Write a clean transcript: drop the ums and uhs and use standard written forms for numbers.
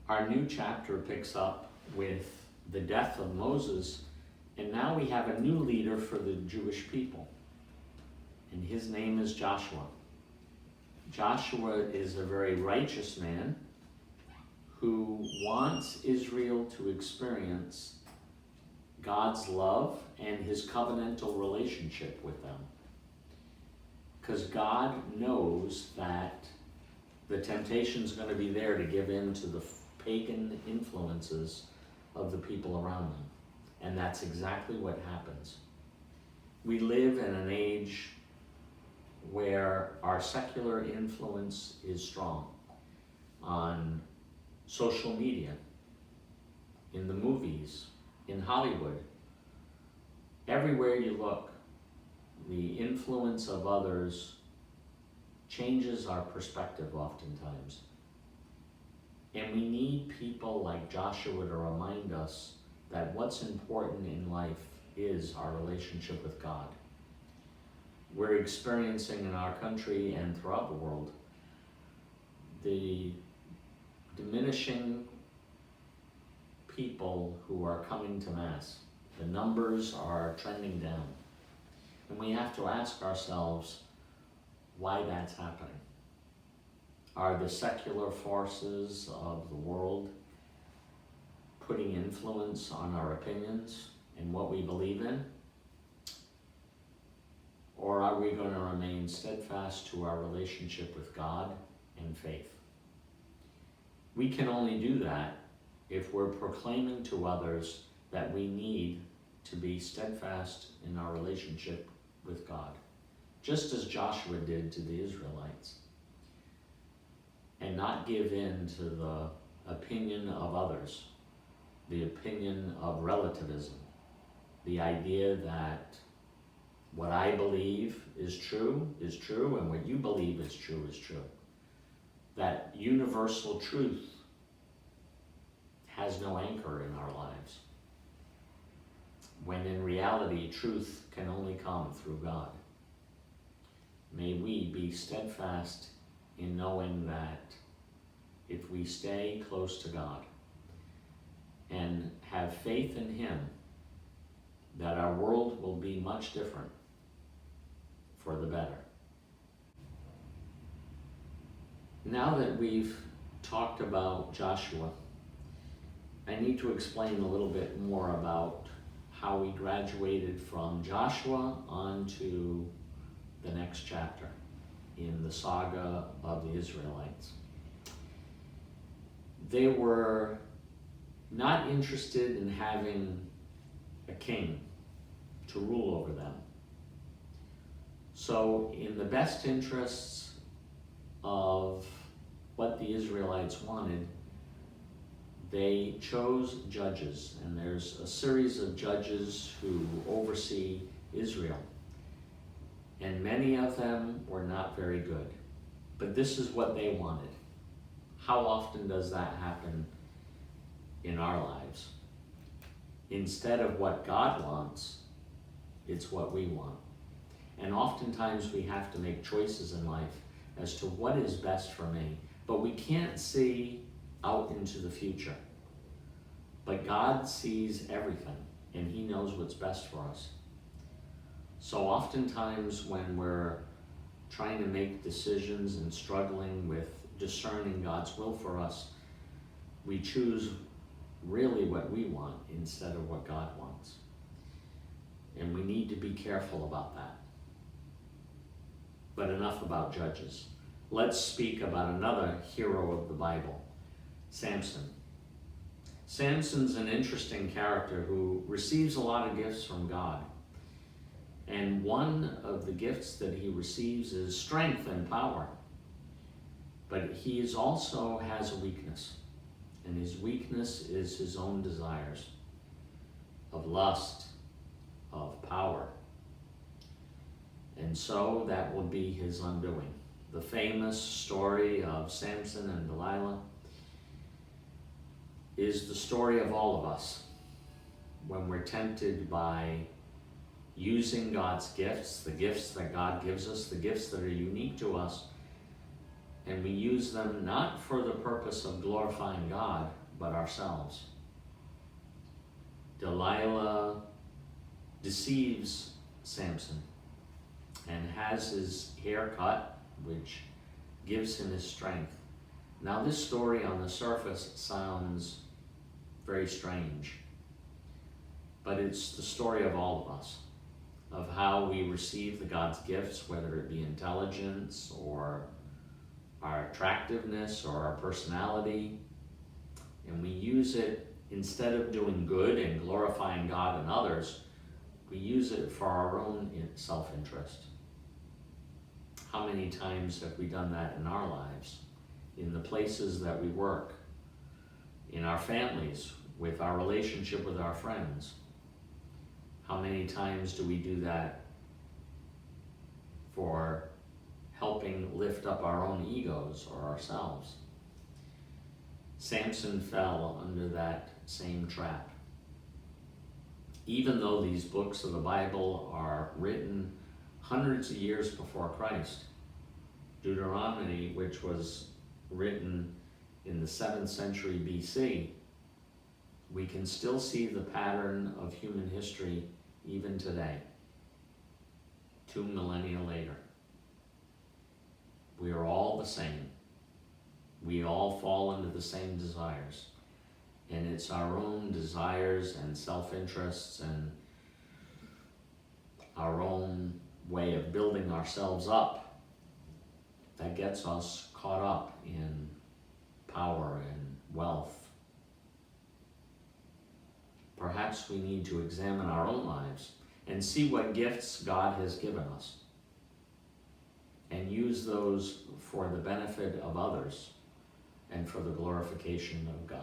Our new chapter picks up with the death of Moses, and now we have a new leader for the Jewish people, and his name is Joshua. Joshua is a very righteous man who wants Israel to experience God's love and his covenantal relationship with them. Because God knows that the temptation is going to be there to give in to the pagan influences of the people around them. And that's exactly what happens. We live in an age where our secular influence is strong on social media, in the movies, in Hollywood. Everywhere you look, the influence of others changes our perspective oftentimes. And we need people like Joshua to remind us that what's important in life is our relationship with God. We're experiencing in our country and throughout the world the diminishing people who are coming to Mass. The numbers are trending down. And we have to ask ourselves why that's happening. Are the secular forces of the world putting influence on our opinions and what we believe in? Or are we going to remain steadfast to our relationship with God and faith? We can only do that if we're proclaiming to others that we need to be steadfast in our relationship with God, just as Joshua did to the Israelites, and not give in to the opinion of others, the opinion of relativism, the idea that what I believe is true, and what you believe is true. That universal truth has no anchor in our lives, when in reality, truth can only come through God. May we be steadfast in knowing that if we stay close to God and have faith in Him, that our world will be much different for the better. Now that we've talked about Joshua, I need to explain a little bit more about how we graduated from Joshua onto the next chapter in the saga of the Israelites. They were not interested in having a king to rule over them. So in the best interests of what the Israelites wanted, they chose judges, and there's a series of judges who oversee Israel. And many of them were not very good. But this is what they wanted. How often does that happen in our lives? Instead of what God wants, it's what we want. And oftentimes we have to make choices in life as to what is best for me. But we can't see out into the future. But God sees everything, and He knows what's best for us. So oftentimes when we're trying to make decisions and struggling with discerning God's will for us, we choose really what we want instead of what God wants. And we need to be careful about that. But enough about judges. Let's speak about another hero of the Bible, Samson. Samson's an interesting character who receives a lot of gifts from God. And one of the gifts that he receives is strength and power. But he also has a weakness. And his weakness is his own desires of lust, of power. And so that will be his undoing. The famous story of Samson and Delilah is the story of all of us when we're tempted by using God's gifts, the gifts that God gives us, the gifts that are unique to us, And we use them not for the purpose of glorifying God, but ourselves. Delilah deceives Samson and has his hair cut, which gives him his strength. Now this story on the surface sounds very strange, but it's the story of all of us, of how we receive the God's gifts, whether it be intelligence or our attractiveness or our personality, and we use it, instead of doing good and glorifying God and others, we use it for our own self-interest. How many times have we done that in our lives, in the places that we work, in our families, with our relationship with our friends? How many times do we do that for helping lift up our own egos or ourselves? Samson fell under that same trap. Even though these books of the Bible are written hundreds of years before Christ, Deuteronomy, which was written in the 7th century BC, we can still see the pattern of human history even today, 2 millennia later. We are all the same. We all fall into the same desires. And it's our own desires and self-interests and our own way of building ourselves up that gets us caught up in power and wealth. Perhaps we need to examine our own lives and see what gifts God has given us and use those for the benefit of others and for the glorification of God.